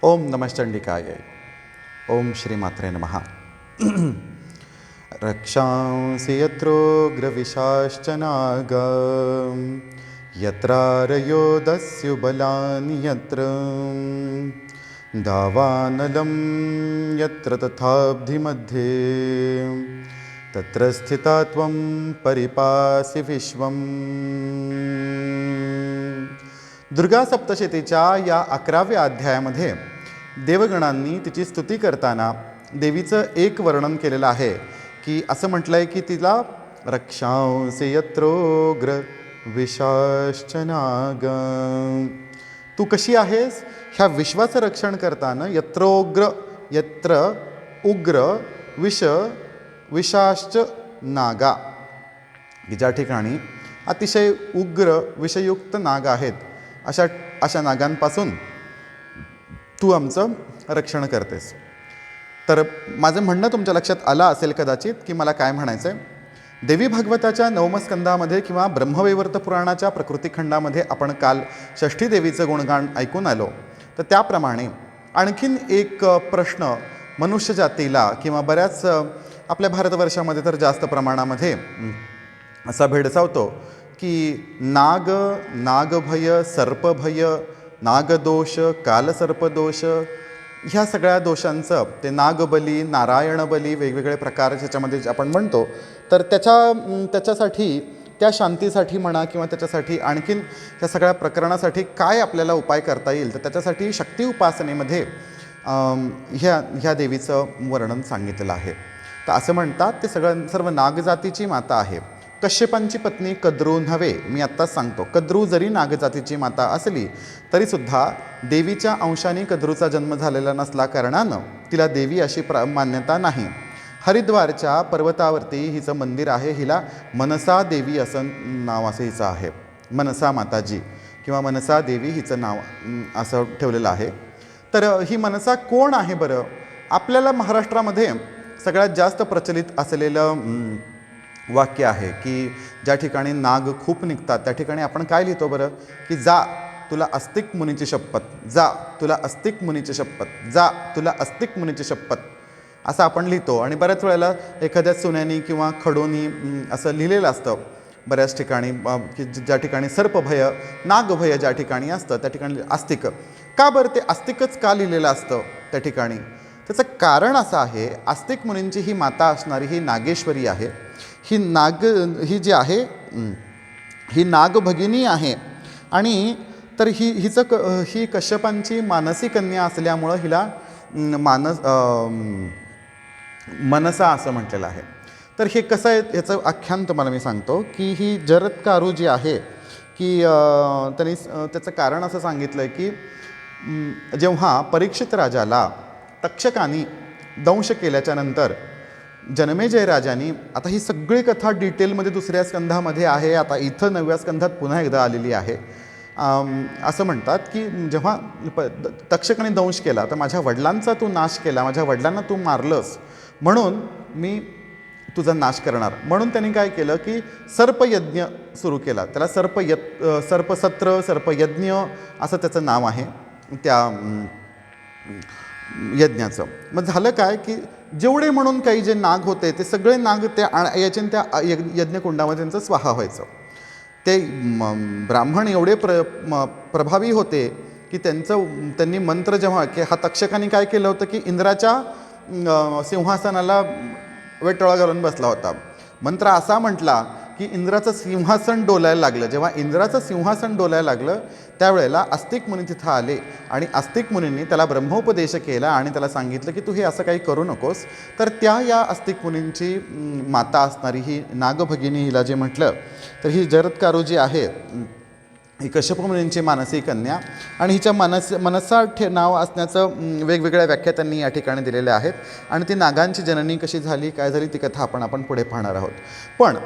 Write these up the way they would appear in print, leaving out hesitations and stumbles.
ओम नमश्चंडिकाय। ओम श्रीमात्रे नमः। रक्षांसि यत्रोग्रविशाश्च नाग यत्रारयोदस्युबलानि यत्र दावानलं यत्र तथाब्धिमध्ये तत्र स्थिता त्वं परिपासि विश्वम्। दुर्गा सप्तशतीच्या या 11व्या अध्यायामध्ये देवगणांनी तिची स्तुती करताना देवीचं एक वर्णन केलेलं आहे की असं म्हटलं आहे की तिला रक्षांसि यत्रोग्र विशाश्च नाग, तू कशी आहेस ह्या विश्वाचं रक्षण करताना यत्र उग्र विशाश्च नागा, की ज्या ठिकाणी अतिशय उग्र विषयुक्त नाग आहेत अशा नागांपासून तू आमचं रक्षण करतेस. तर माझं म्हणणं तुमच्या लक्षात आलं असेल कदाचित की मला काय म्हणायचं आहे. देवी भागवताच्या 9व्या स्कंदामध्ये किंवा ब्रह्मवैवर्त पुराणाच्या प्रकृतिखंडामध्ये आपण काल षष्ठी देवीचं गुणगान ऐकून आलो. तर त्याप्रमाणे आणखीन एक प्रश्न मनुष्य जातीला किंवा बऱ्याच आपल्या भारतवर्षामध्ये तर जास्त प्रमाणामध्ये असा भेडसावतो की नागभय, सर्पभय, नागदोष, कालसर्पदोष, ह्या सगळ्या दोषांचं ते नागबली, नारायणबली, वेगवेगळे प्रकार ज्याच्यामध्ये आपण म्हणतो. तर त्याच्यासाठी त्या शांतीसाठी म्हणा किंवा त्याच्यासाठी आणखीन त्या सगळ्या प्रकरणासाठी काय आपल्याला उपाय करता येईल, तर त्याच्यासाठी शक्ती उपासनेमध्ये ह्या देवीचं वर्णन सांगितलेलं आहे. तर असं म्हणतात ते सर्व नागजातीची माता आहे. कश्यपांची पत्नी कद्रू नव्हे, मी आत्ताच सांगतो. कद्रू जरी नागजातीची माता असली तरीसुद्धा देवीच्या अंशाने कद्रूचा जन्म झालेला नसला कारणानं तिला देवी अशी मान्यता नाही. हरिद्वारच्या पर्वतावरती हिचं मंदिर आहे. हिला मनसा देवी असं नाव असं हिचं आहे. मनसा माताजी किंवा मनसा देवी हिचं नाव असं ठेवलेलं आहे. तर ही मनसा कोण आहे बरं? आपल्याला महाराष्ट्रामध्ये सगळ्यात जास्त प्रचलित असलेलं वाक्य आहे की ज्या ठिकाणी नाग खूप निघतात त्या ठिकाणी आपण काय लिहितो बरं, की जा तुला अस्तिक मुनीची शपथ, जा तुला अस्तिक मुनीची शपथ, जा तुला अस्तिक मुनीची शपथ, असं आपण लिहितो. आणि बऱ्याच वेळेला एखाद्या सुन्यानी किंवा खडोनी असं लिहिलेलं असतं बऱ्याच ठिकाणी, की ज्या ठिकाणी सर्पभय, नागभय ज्या ठिकाणी असतं त्या ठिकाणी आस्तिक. का बरं ते आस्तिकच का लिहिलेलं असतं त्या ठिकाणी? त्याचं कारण असं आहे, आस्तिक मुनींची ही माता असणारी ही नागेश्वरी आहे. ही जी आहे ही नागभगिनी आहे. आणि तर ही कश्यपांची मानसी कन्या असल्यामुळं हिला मनसा असं म्हटलेलं आहे. तर हे कसं आहे याचं आख्यान तुम्हाला मी सांगतो की ही जरत्कारु जी आहे की त्यांनी त्याचं कारण असं सांगितलं आहे की जेव्हा परीक्षित राजाला तक्षकानी दंश केल्याच्या नंतर जनमेजय राजांनी, आता ही सगळी कथा डिटेलमध्ये दुसऱ्या स्कंधामध्ये आहे, आता इथं 9व्या स्कंधात पुन्हा एकदा आलेली आहे. असं म्हणतात की जेव्हा तक्षकाने दंश केला तर माझ्या वडिलांचा तू नाश केला, माझ्या वडिलांना तू मारलंस म्हणून मी तुझा नाश करणार. म्हणून त्यांनी काय केलं की सर्पयज्ञ सुरू केला. त्याला सर्पसत्र, सर्पयज्ञ असं त्याचं नाव आहे त्या यज्ञाचं. मग झालं काय की जेवढे म्हणून काही जे नाग होते ते सगळे नाग त्या यज्ञकुंडामध्ये त्यांचं स्वाहा व्हायचं. ते ब्राह्मण एवढे प्रभावी होते की त्यांनी मंत्र जेव्हा की हा तक्षकाने काय केलं होतं की इंद्राच्या सिंहासनाला वेटोळा घालून बसला होता. मंत्र असा म्हटला की इंद्राचं सिंहासन डोलायला लागलं. जेव्हा इंद्राचं सिंहासन डोलायला लागलं त्यावेळेला आस्तिक मुनी तिथं आले आणि आस्तिक मुनींनी त्याला ब्रह्मोपदेश केला आणि त्याला सांगितलं की तू हे असं काही करू नकोस. तर या आस्तिक मुनींची माता असणारी ही नागभगिनी, हिला जे म्हटलं तर ही जरत्कारु जी आहे ही कश्यप मुनींची मानसी कन्या आणि हिच्या मनसा नाव असण्याचं वेगवेगळ्या व्याख्या त्यांनी या ठिकाणी दिलेल्या आहेत. आणि ती नागांची जननी कशी झाली, काय झाली ती कथा आपण पुढे पाहणार आहोत. पण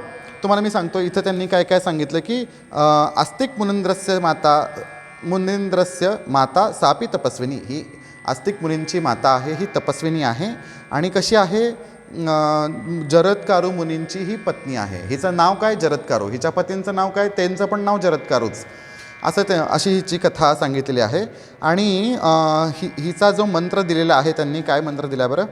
तुम्हाला मी सांगतो इथं त्यांनी काय सांगितलं की आस्तिक मुनींद्रस्य माता सापी तपस्विनी, ही आस्तिक मुनींची माता आहे, ही तपस्विनी आहे. आणि कशी आहे, जरत्कारु मुनींची ही पत्नी आहे. हिचं नाव काय? जरत्कारु. हिच्या पतींचं नाव काय? त्यांचं पण नाव जरत्कारूच. असं अशी हिची कथा सांगितलेली आहे. आणि हिचा जो मंत्र दिलेला आहे, त्यांनी काय मंत्र दिला बरं,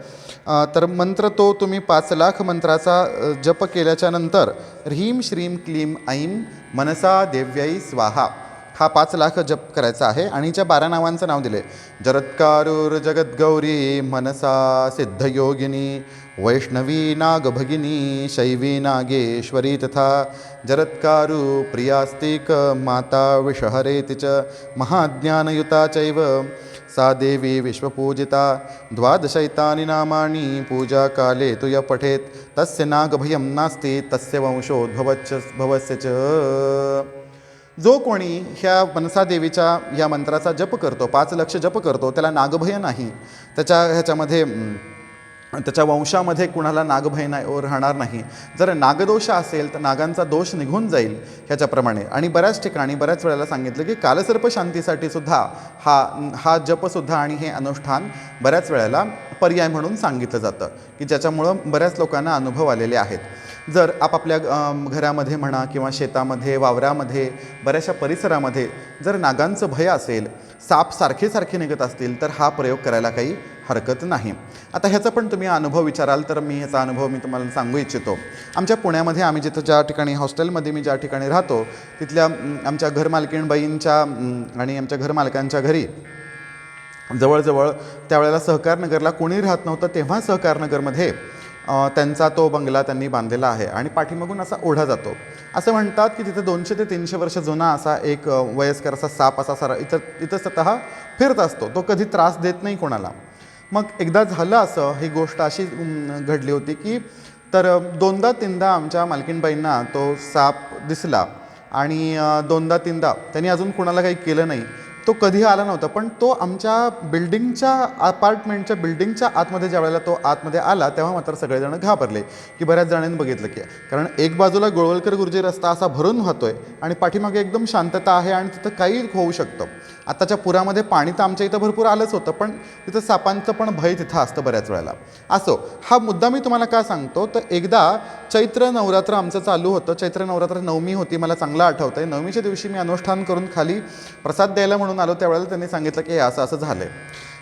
तर मंत्र तो तुम्ही 5,00,000 मंत्राचा जप केल्याच्या नंतर ह्रीं श्रीं क्लीं ऐं मनसा देव्यै स्वाहा हा 5,00,000 जप करायचा आहे. आणि हिच्या 12 नावांचं नाव दिले: जरत्कारूर जगद्गौरी मनसा सिद्धयोगिनी वैष्णवी नागभगिनी शैवी नागेश्वरी तथा जरत्कारु प्रियास्तिक माता विषहरेति च महाज्ञानयुता चैव सा देवी विश्वपूजिता 12 नामानि पूजा काले तु य पठेत् तस्य नागभयं नास्ति तस्य वंशोद्भवस्य च. जो कोणी ह्या मनसा देवीच्या या मंत्राचा जप करतो, 5,00,000 जप करतो, त्याला नागभय नाही, त्याच्या वंशामध्ये कुणाला नागभय नाही राहणार नाही. जर नागदोष असेल तर नागांचा दोष निघून जाईल ह्याच्याप्रमाणे. आणि बऱ्याच ठिकाणी बऱ्याच वेळेला सांगितलं की कालसर्प शांतीसाठी सुद्धा हा जपसुद्धा आणि हे अनुष्ठान बऱ्याच वेळेला पर्याय म्हणून सांगितलं जातं, की ज्याच्यामुळं बऱ्याच लोकांना अनुभव आलेले आहेत. जर आपापल्या घरामध्ये म्हणा किंवा शेतामध्ये वावरामध्ये बऱ्याचशा परिसरामध्ये जर नागांचं भय असेल, साप सारखे निघत असतील, तर हा प्रयोग करायला काही हरकत नाही. आता ह्याचा पण तुम्ही अनुभव विचाराल तर मी ह्याचा अनुभव तुम्हाला सांगू इच्छितो. आमच्या पुण्यामध्ये आम्ही ज्या ठिकाणी हॉस्टेलमध्ये मी ज्या ठिकाणी राहतो तिथल्या आमच्या घरमालकीणबाईंच्या आणि आमच्या घरमालकांच्या घरी जवळजवळ त्यावेळेला सहकारनगरला कोणी राहत नव्हतं, तेव्हा सहकारनगरमध्ये त्यांचा तो बंगला त्यांनी बांधलेला आहे. आणि पाठीमागून असा ओढा जातो. असं म्हणतात की तिथे 200 ते 300 वर्ष जुना असा एक वयस्कर असा साप असा इथं स्वतः फिरत असतो. तो कधी त्रास देत नाही कोणाला. मग एकदा झालं असं, ही गोष्ट अशी घडली होती की तर 2दा-3दा आमच्या मालकीणबाईंना तो साप दिसला आणि 2दा-3दा त्यांनी अजून कोणाला काही केलं नाही. तो कधी आला नव्हता, पण तो आमच्या अपार्टमेंटच्या बिल्डिंगच्या आतमध्ये ज्या वेळेला तो आतमध्ये आला तेव्हा मात्र सगळेजण घाबरले, की बऱ्याच जणांनी बघितलं की कारण एक बाजूला गोळवलकर गुरुजी रस्ता असा भरून वाहतोय आणि पाठीमागे एकदम शांतता आहे आणि तिथं काही होऊ शकतं. आताच्या पुरामध्ये पाणी तर आमच्या इथं भरपूर आलंच होतं, पण तिथं सापांचं पण भय तिथं असतं बऱ्याच वेळेला. असो, हा मुद्दा मी तुम्हाला का सांगतो तर एकदा चैत्र नवरात्र आमचं चालू होतं. चैत्र नवरात्र नवमी होती, मला चांगलं आठवतं आहे. नवमीच्या दिवशी मी अनुष्ठान करून खाली प्रसाद द्यायला म्हणून आलो. त्यावेळेला त्यांनी सांगितलं की हे असं झालं आहे.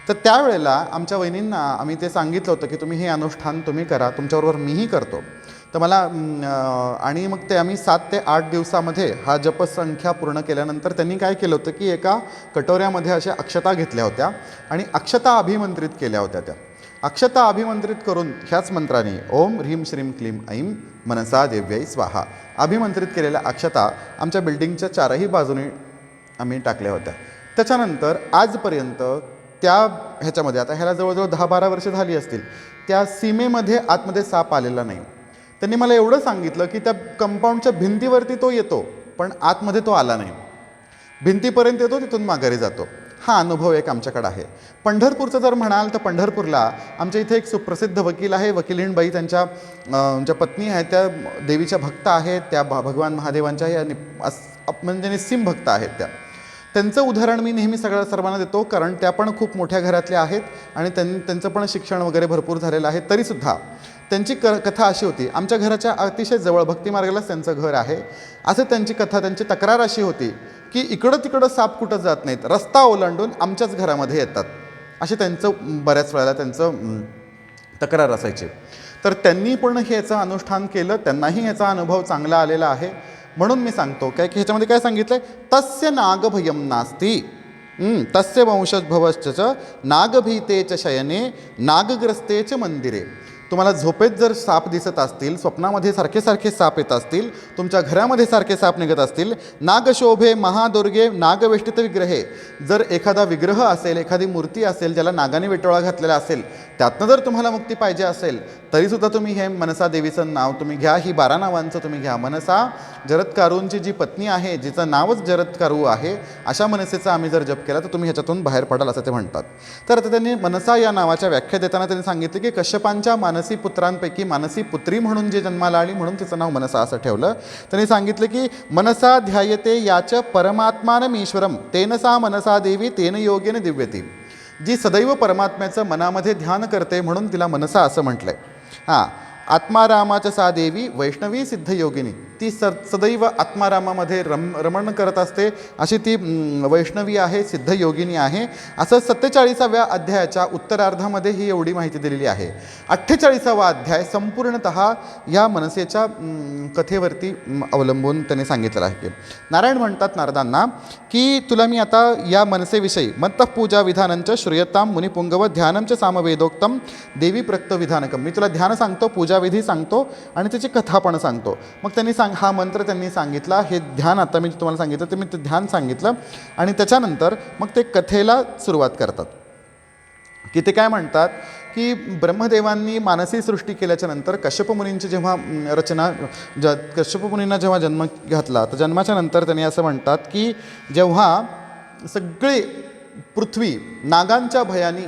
तर त्यावेळेला आमच्या वहिनींना आम्ही ते सांगितलं होतं की तुम्ही हे अनुष्ठान तुम्ही करा, तुमच्याबरोबर मीही करतो. तर मला आणि मग ते आम्ही 7 ते 8 दिवसामध्ये हा जपसंख्या पूर्ण केल्यानंतर त्यांनी काय केलं होतं की एका कटोऱ्यामध्ये अशा अक्षता घेतल्या होत्या आणि अक्षता अभिमंत्रित केल्या होत्या. त्या अक्षता अभिमंत्रित करून ह्याच मंत्राने ओम ह्रीं श्रीं क्लीं ऐं मनसा देव्यै स्वाहा अभिमंत्रित केलेल्या अक्षता आमच्या बिल्डिंगच्या 4ही बाजूने आम्ही टाकल्या होत्या. त्याच्यानंतर आजपर्यंत त्या ह्याच्यामध्ये आता ह्याला जवळजवळ 10-12 वर्ष झाली असतील, त्या सीमेमध्ये आतमध्ये साप आलेला नाही. त्यांनी मला एवढं सांगितलं की त्या कंपाऊंडच्या भिंतीवरती तो येतो, पण आतमध्ये तो आला नाही. भिंतीपर्यंत येतो, तिथून माघारी जातो. हा अनुभव एक आमच्याकडे आहे. पंढरपूरचं जर म्हणाल तर पंढरपूरला आमच्या इथे एक सुप्रसिद्ध वकील आहे, वकिलीणबाई. त्यांच्या ज्या पत्नी आहेत त्या देवीच्या भक्त आहेत, त्या भगवान महादेवांच्या या म्हणजे निस्सीम भक्त आहेत. त्यांचं उदाहरण मी नेहमी सर्वांना देतो, कारण त्या पण खूप मोठ्या घरातल्या आहेत आणि त्यांचं पण शिक्षण वगैरे भरपूर झालेलं आहे. तरीसुद्धा त्यांची कथा अशी होती, आमच्या घराच्या अतिशय जवळ भक्तिमार्गालाच त्यांचं घर आहे. असं त्यांची कथा, त्यांची तक्रार अशी होती की इकडं तिकडं साप कुठं जात नाहीत, रस्ता ओलांडून आमच्याच घरामध्ये येतात, असे त्यांचं बऱ्याच वेळेला त्यांचं तक्रार असायची. तर त्यांनी पण ह्याचं अनुष्ठान केलं, त्यांनाही याचा अनुभव चांगला आलेला आहे. म्हणून मी सांगतो काय की ह्याच्यामध्ये काय सांगितलं आहे, तस्य नागभयं नास्ति तस्य वंशोद्भवश्च नागभीते च शयने नागग्रस्ते च मंदिरे. तुम्हाला झोपेत जर साप दिसत असतील, स्वप्नामध्ये सारखे साप येत असतील, तुमच्या घरामध्ये सारखे साप निघत असतील, नागशोभे महादुर्गे नागवेष्टित विग्रहे, जर एखादा विग्रह असेल, एखादी मूर्ती असेल ज्याला नागाने विटोळा घातलेला असेल, त्यातनं जर तुम्हाला मुक्ती पाहिजे असेल तरीसुद्धा तुम्ही हे मनसा देवीचं नाव तुम्ही घ्या. ही 12 नावांचं तुम्ही घ्या. मनसा जरत्कारूंची जी पत्नी आहे, जिचं नावच जरत्कारू आहे, अशा मनसेचा आम्ही जर जप केला तर तुम्ही ह्याच्यातून बाहेर पडाल असं ते म्हणतात. तर आता त्यांनी मनसा या नावाच्या व्याख्या देताना त्यांनी सांगितलं की कश्यपांच्या मानसी पुत्रांपैकी मानसी पुत्री म्हणून जे जन्माला आली म्हणून तिचं नाव मनसा असं ठेवलं. त्यांनी सांगितलं की मनसा ध्यायते याच परमात्मानमीश्वरम तेन सा मनसा देवी तेन योगेन दिव्यती. जी सदैव परमात्म्याचं मनामध्ये ध्यान करते म्हणून तिला मनसा असं म्हटलंय. आत्मारामाच सा देवी वैष्णवी सिद्धयोगिनी. ती सदैव आत्मारामामध्ये रमण करत असते, अशी ती वैष्णवी आहे, सिद्ध योगिनी आहे. असं 47व्या अध्यायाच्या उत्तरार्धामध्ये ही एवढी माहिती दिलेली आहे. 48वा अध्याय संपूर्णतः या मनसेच्या कथेवरती अवलंबून त्याने सांगितलेलं आहे. की नारायण म्हणतात नारदांना की तुला मी आता या मनसेविषयी मत्तः पूजा विधानंच श्रूयताम मुनिपुंगव ध्यानंच सामवेदोक्तम देवी प्रक्त विधानकम, मी तुला ध्यान सांगतो, पूजाविधी सांगतो आणि त्याची कथा पण सांगतो. मग त्यांनी हा मंत्र त्यांनी सांगितला, हे ध्यान आता मी तुम्हाला सांगितलं ते मी ते ध्यान सांगितलं. आणि त्याच्यानंतर मग ते कथेला सुरुवात करतात. की ते काय म्हणतात की ब्रह्मदेवांनी मानसी सृष्टी केल्याच्या नंतर कश्यप मुनींची जेव्हा रचना कश्यप मुनींना जेव्हा जन्म घातला, तर जन्माच्या नंतर त्यांनी असं म्हणतात की जेव्हा सगळी पृथ्वी नागांच्या भयानी,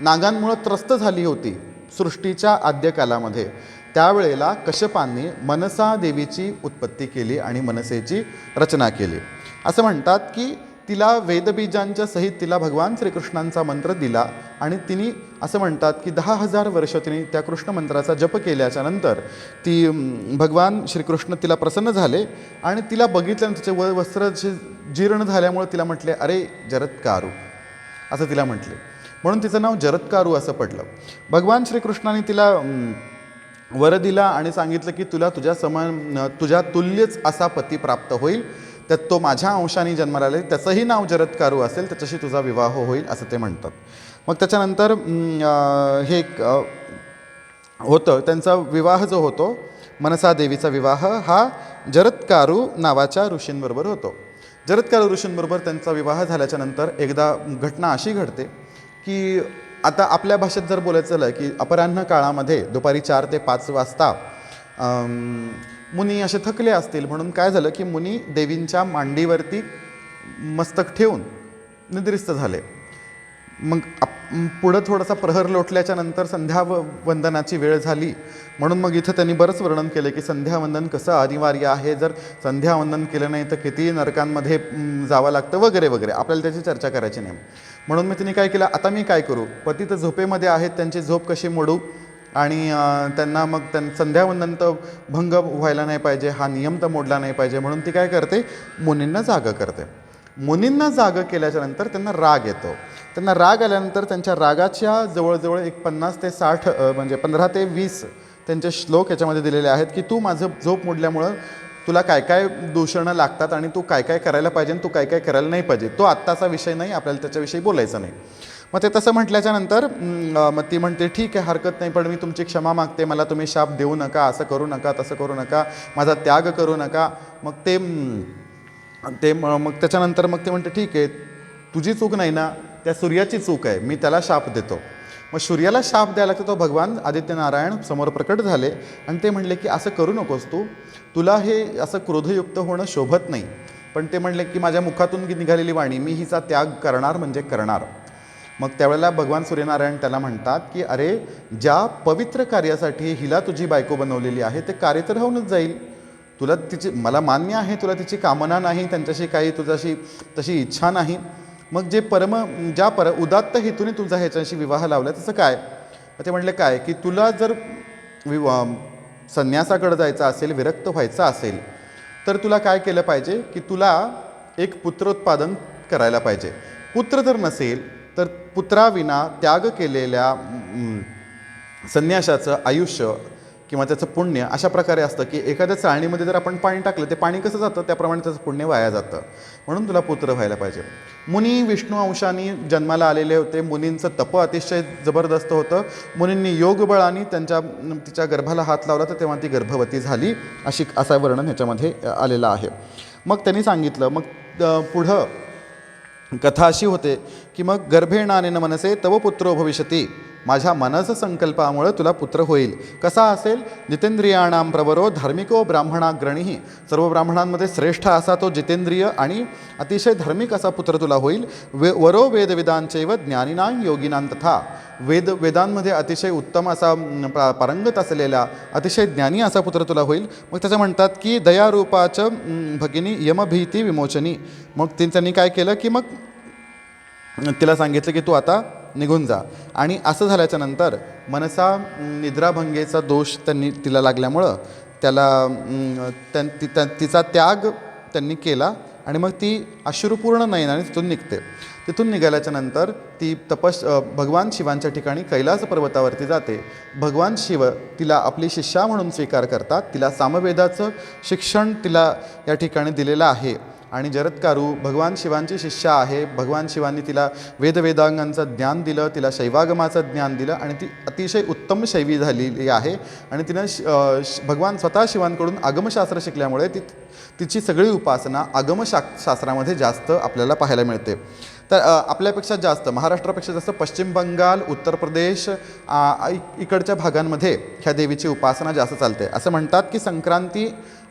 नागांमुळं त्रस्त झाली होती सृष्टीच्या आद्यकालामध्ये, त्यावेळेला कश्यपांनी मनसा देवीची उत्पत्ती केली आणि मनसेची रचना केली. असं म्हणतात की तिला वेदबीजांच्या सहित तिला भगवान श्रीकृष्णांचा मंत्र दिला आणि तिने असं म्हणतात की 10,000 वर्ष तिने त्या कृष्ण मंत्राचा जप केल्याच्या नंतर ती भगवान श्रीकृष्ण तिला प्रसन्न झाले आणि तिला बघितल्यानंतर तिचे वस्त्र जीर्ण झाल्यामुळे तिला म्हटले, अरे जरत्कारु, असं तिला म्हटले. म्हणून तिचं नाव जरत्कारु असं पडलं. भगवान श्रीकृष्णाने तिला वर दिला आणि सांगितलं की तुला तुझ्या तुल्यच असा पती प्राप्त होईल, त्यात तो माझ्या अंशाने जन्माला आले, त्याचंही नाव जरत्कारु असेल, त्याच्याशी तुझा विवाह होईल असं ते म्हणतात. मग त्याच्यानंतर हे होतं त्यांचा विवाह जो होतो, मनसा देवीचा विवाह हा जरत्कारु नावाच्या ऋषींबरोबर होतो. जरत्कारु ऋषींबरोबर त्यांचा विवाह झाल्याच्या नंतर एकदा घटना अशी घडते की आता आपल्या भाषेत जर बोलायचं झालं की अपराह्न काळामध्ये दुपारी 4 ते 5 वाजता मुनी असे थकले असतील, म्हणून काय झालं की मुनी देवींच्या मांडीवरती मस्तक ठेवून निद्रिस्त झाले. मग पुढं थोडासा प्रहर लोटल्याच्या नंतर संध्यावंदनाची वेळ झाली, म्हणून मग इथं त्यांनी बरंच वर्णन केलं की संध्यावंदन कसं अनिवार्य आहे, जर संध्यावंदन केलं नाही तर किती नरकांमध्ये जावं लागतं वगैरे वगैरे. आपल्याला त्याची चर्चा करायची नाही. म्हणून मी तिने काय केलं, आता मी काय करू, पती तर झोपेमध्ये आहेत, त्यांची झोप कशी मोडू आणि त्यांना मग संध्यावंदन तर भंग व्हायला नाही पाहिजे, हा नियम तर मोडला नाही पाहिजे, म्हणून ती काय करते, मुनींना जागं करते. मुनींना जागं केल्याच्या नंतर त्यांना राग येतो. त्यांना राग आल्यानंतर त्यांच्या रागाच्या जवळजवळ एक 50 ते 60 म्हणजे 15 ते 20 त्यांचे श्लोक याच्यामध्ये दिलेले आहेत की तू माझं झोप मोडल्यामुळं तुला काय काय दूषणं लागतात आणि तू काय काय करायला पाहिजे आणि तू काय काय करायला नाही पाहिजे. तो आत्ताचा विषय नाही, आपल्याला त्याच्याविषयी बोलायचं नाही. मग ते तसं म्हटल्याच्या नंतर मग ती म्हणते ठीक आहे, हरकत नाही, पण मी तुमची क्षमा मागते, मला तुम्ही शाप देऊ नका, असं करू नका, तसं करू नका, माझा त्याग करू नका. मग मग त्याच्यानंतर मग ते म्हणते ठीक आहे, तुझी चूक नाही ना, त्या सूर्याची चूक आहे, मी त्याला शाप देतो. मग सूर्याला शाप द्यायला लागतो. तो भगवान आदित्यनारायण समोर प्रकट झाले आणि ते म्हणले की असं करू नकोस, तुला हे असं क्रोधयुक्त होणं शोभत नाही. पण ते म्हणले की माझ्या मुखातून निघालेली वाणी, मी हिचा त्याग करणार म्हणजे करणार. मग त्यावेळेला भगवान सूर्यनारायण त्याला म्हणतात की अरे, ज्या पवित्र कार्यासाठी हिला तुझी बायको बनवलेली आहे ते कार्य तर होऊनच जाईल. तुला तिची, मला मान्य आहे तुला तिची कामना नाही, त्यांच्याशी काही तुझ्याशी तशी इच्छा नाही, मग ज्या उदात्त हेतूने तुझा ह्याच्याशी विवाह लावला तसं काय. ते म्हणले काय की तुला जर संन्यासाकडे जायचं असेल, विरक्त व्हायचं असेल, तर तुला काय केलं पाहिजे की तुला एक पुत्रोत्पादन करायला पाहिजे. पुत्र जर नसेल तर पुत्राविना त्याग केलेल्या संन्यासाचं आयुष्य किंवा त्याचं पुण्य अशा प्रकारे असतं की एखाद्या चाळणीमध्ये जर आपण पाणी टाकलं ते पाणी कसं जातं त्याप्रमाणे त्याचं पुण्य वाया जातं. म्हणून तुला पुत्र व्हायला पाहिजे. मुनी विष्णू अंशाने जन्माला आलेले होते. मुनींचं तप अतिशय जबरदस्त होतं. मुनींनी योगबळाने तिच्या गर्भाला हात लावला तर तेव्हा ती गर्भवती झाली, असं वर्णन ह्याच्यामध्ये आलेलं आहे. मग त्यांनी सांगितलं, मग पुढं कथा अशी होते की मग गर्भेणानेन मनसे तव पुत्रो भविष्यती, माझ्या मनस संकल्पामुळे तुला पुत्र होईल. कसा असेल, जितेंद्रियाणाम प्रवरो धार्मिको ब्राह्मणाग्रणीही, सर्व ब्राह्मणांमध्ये श्रेष्ठ असा तो जितेंद्रिय आणि अतिशय धार्मिक असा पुत्र तुला होईल. वरो वेदविदांचैव ज्ञानिनां योगिनां तथा, वेदांमध्ये अतिशय उत्तम असा पारंगत असलेला अतिशय ज्ञानी असा पुत्र तुला होईल. मग त्याचं म्हणतात की दयारूपाचं भगिनी यमभीती विमोचनी. मग त्यांनी काय केलं की मग तिला सांगितलं की तू आता निघून जा. आणि असं झाल्याच्या नंतर मनसा निद्राभंगेचा दोष तिला लागल्यामुळं त्याला तिचा त्याग त्यांनी केला आणि मग ती अश्रुपूर्ण नयनाने तिथून निघते. तिथून निघाल्याच्या नंतर ती भगवान शिवांच्या ठिकाणी कैलास पर्वतावरती जाते. भगवान शिव तिला आपली शिष्या म्हणून स्वीकार करतात. तिला सामवेदाचं शिक्षण तिला या ठिकाणी दिलेलं आहे आणि जरत्कारू भगवान शिवांची शिष्या आहे. भगवान शिवांनी तिला वेदवेदांगांचं ज्ञान दिलं, तिला शैवागमाचं ज्ञान दिलं आणि ती अतिशय उत्तम शैवी झालेली आहे. आणि तिनं भगवान स्वतः शिवांकडून आगमशास्त्र शिकल्यामुळे तिची सगळी उपासना आगमशास्त्रामध्ये जास्त आपल्याला पाहायला मिळते. तर आपल्यापेक्षा जास्त, महाराष्ट्रापेक्षा जास्त पश्चिम बंगाल, उत्तर प्रदेश इकडच्या भागांमध्ये ह्या देवीची उपासना जास्त चालते. असं म्हणतात की संक्रांती,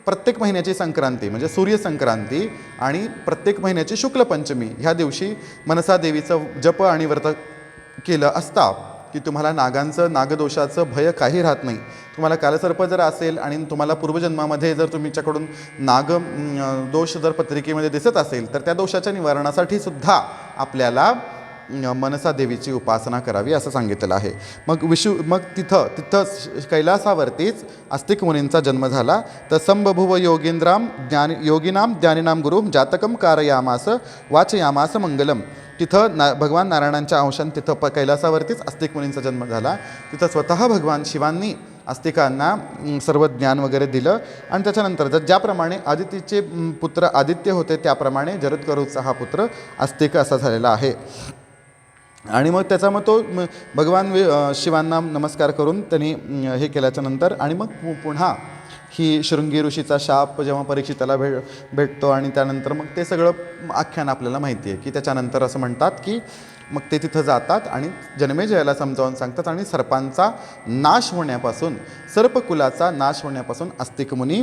प्रत्येक महिन्याची संक्रांती म्हणजे सूर्यसंक्रांती आणि प्रत्येक महिन्याची शुक्ल पंचमी ह्या दिवशी मनसा देवीचं जप आणि व्रत केलं असता की तुम्हाला नागदोषाचं भय काही राहत नाही. तुम्हाला कालसर्प जर असेल आणि तुम्हाला पूर्वजन्मामध्ये जर तुमच्याकडून दोष जर पत्रिकेमध्ये दिसत असेल तर त्या दोषाच्या निवारणासाठी सुद्धा आपल्याला मनसा देवीची उपासना करावी असं सांगितलेलं आहे. मग तिथं कैलासावरतीच आस्तिक मुनींचा जन्म झाला. तर संबभुव योगिनाम ज्ञानिनाम गुरुम जातकम कारयामास वाचयामास मंगलम. तिथं भगवान नारायणांच्या अंशाने तिथं कैलासावरतीच आस्तिक मुनींचा जन्म झाला. तिथं स्वतः भगवान शिवांनी आस्तिकांना सर्व ज्ञान वगैरे दिलं आणि त्याच्यानंतर ज्याप्रमाणे आदितीचे पुत्र आदित्य होते त्याप्रमाणे जरत्करूचा हा पुत्र आस्तिक असा झालेला आहे. आणि मग तो भगवान शिवांना नमस्कार करून त्यांनी हे केल्याच्या नंतर आणि मग पुन्हा ही शृंगी ऋषीचा शाप जेव्हा परीक्षिताला भेटतो आणि त्यानंतर मग ते सगळं आख्यान आपल्याला माहिती आहे की त्याच्यानंतर असं म्हणतात की मग ते तिथं जातात आणि जन्मेजयाला समजावून सांगतात आणि सर्पांचा नाश होण्यापासून, सर्पकुलाचा नाश होण्यापासून आस्तिक मुनी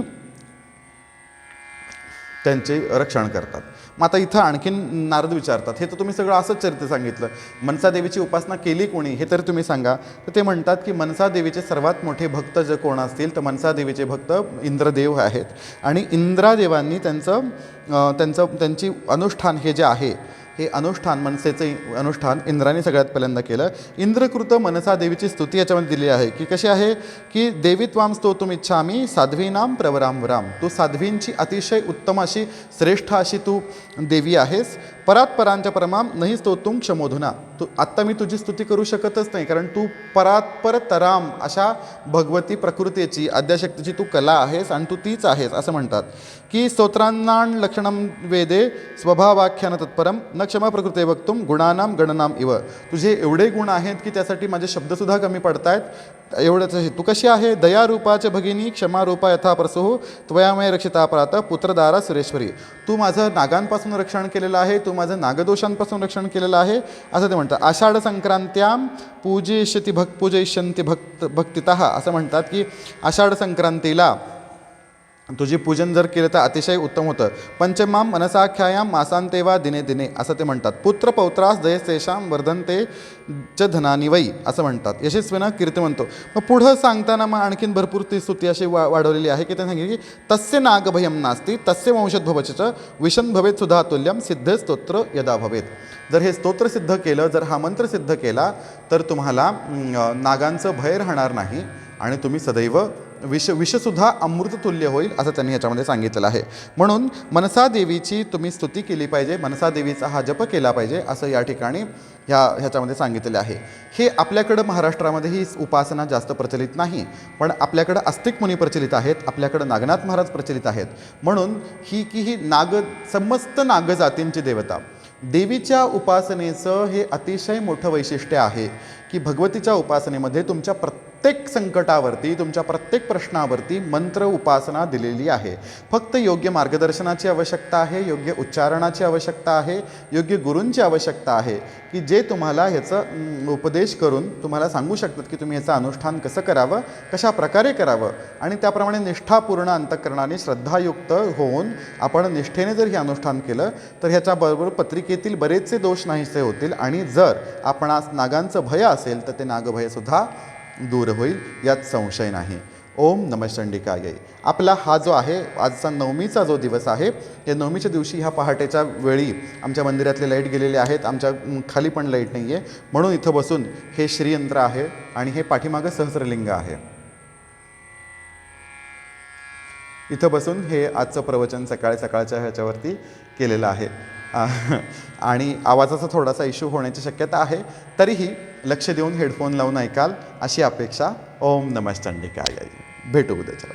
त्यांचे रक्षण करतात. मग आता इथं आणखीन नारद विचारतात, हे तर तुम्ही सगळं असंच चरित्र सांगितलं, मनसा देवीची उपासना केली कोणी हे तर तुम्ही सांगा. तर ते म्हणतात की मनसा देवीचे सर्वात मोठे भक्त जे कोण असतील तर मनसा देवीचे भक्त इंद्रदेव आहेत आणि इंद्रादेवांनी त्यांची अनुष्ठान हे जे आहे हे अनुष्ठान, मनसेचे अनुष्ठान इंद्राने सगळ्यात पहिल्यांदा केलं. इंद्रकृत मनसा देवीची स्तुती याच्यामध्ये दिली आहे की कशी आहे की देवी त्वाम स्तोतुम इच्छामी साध्वीनाम प्रवराम वराम. तू साध्वींची अतिशय उत्तम अशी श्रेष्ठ अशी तू देवी आहेस. परात्परांच्या परमाम नाही स्तोतुम क्षमोधुना. तू आत्ता मी तुझी स्तुती करू शकतच नाही कारण तू परात्पर तराम अशा भगवती प्रकृतीची आद्याशक्तीची तू कला आहेस आणि तू तीच आहेस असं म्हणतात की स्तोत्रांनां लक्षणम वेदे स्वभावाख्यान तत्परम न क्षमा प्रकृते वक्तुम गुणानाम गणनाम इव. तुझे एवढे गुण आहेत की त्यासाठी माझे शब्दसुद्धा कमी पडत आहेत. एवढंच आहे. तू कशी आहे? दयारूपाचे भगिनी क्षमारूपा यथा प्रसुः त्वयामय रक्षिता प्रात पुत्रदारा सुरेश्वरी. तू माझं नागांपासून रक्षण केलेलं आहे, तू माझं नागदोषांपासून रक्षण केलेलं आहे असं ते म्हणतात. आषाढ संक्रांत्याम पूजयिष्यन्ति भक्तितः असं म्हणतात की आषाढ संक्रांतीला तुझी पूजन जर केलं तर अतिशय उत्तम होतं. पंचमाम मनसाख्यायाम मासांतेवा दिने दिने असं ते म्हणतात. पुत्र पौत्रास दयसेशाम वर्धनते च धनानी वै असं म्हणतात. यशस्वीनं कीर्ती म्हणतो. मग पुढं सांगताना मग आणखीन भरपूर ती स्तुती अशी वाढवलेली आहे की त्यांनी सांगितली की तस्य नागभयम नास्ती तस्य वंशोद्भवच विशन भवेत सुधातुल्यम सिद्ध स्तोत्र यदा भवेत. जर हे स्तोत्र सिद्ध केलं, जर हा मंत्र सिद्ध केला तर तुम्हाला नागांचं भय राहणार नाही आणि तुम्ही सदैव विषसुद्धा अमृततुल्य होईल असं त्यांनी ह्याच्यामध्ये सांगितलेलं आहे. म्हणून मनसा देवीची तुम्ही स्तुती केली पाहिजे, मनसा देवीचा हा जप केला पाहिजे असं या ठिकाणी ह्याच्यामध्ये सांगितलेलं आहे. हे आपल्याकडं महाराष्ट्रामध्ये ही उपासना जास्त प्रचलित नाही, पण आपल्याकडं आस्तिक मुनी प्रचलित आहेत, आपल्याकडं नागनाथ महाराज प्रचलित आहेत. म्हणून ही समस्त नागजातींची देवता देवीच्या उपासनेचं हे अतिशय मोठं वैशिष्ट्य आहे की भगवतीच्या उपासनेमध्ये तुमच्या प्रत्येक संकटावरती, तुमच्या प्रत्येक प्रश्नावरती मंत्र उपासना दिलेली आहे. फक्त योग्य मार्गदर्शनाची आवश्यकता आहे, योग्य उच्चारणाची आवश्यकता आहे, योग्य गुरूंची आवश्यकता आहे की जे तुम्हाला ह्याचं उपदेश करून तुम्हाला सांगू शकतात की तुम्ही ह्याचं अनुष्ठान कसं करावं, कशा प्रकारे करावं आणि त्याप्रमाणे निष्ठापूर्ण अंतःकरणाने श्रद्धायुक्त होऊन आपण निष्ठेने जर हे अनुष्ठान केलं तर ह्याच्याबरोबर पत्रिकेतील बरेचसे दोष नाहीसे होतील आणि जर आपणास नागांचं भय असेल तर ते नागभयसुद्धा दूर होईल यात संशय नाही. ओम नमः चंडिकायै. आपला हा जो आहे आजचा नवमीचा जो दिवस आहे, या नवमीच्या दिवशी ह्या पहाटेच्या वेळी आमच्या मंदिरातले लाईट गेलेले आहेत, आमच्या खाली पण लाईट नाही आहे, म्हणून इथं बसून हे श्रीयंत्र आहे आणि हे पाठीमागं सहस्रलिंग आहे. इथं बसून हे आजचं प्रवचन सकाळच्या ह्याच्यावरती केलेलं आहे. आणि आवाजाचा थोडासा इश्यू होण्याची शक्यता आहे, तरीही लक्ष देऊन हेडफोन लावून ऐकाल अशी अपेक्षा. ओम नमः चंडिकाय. भेटू उद्याच्या.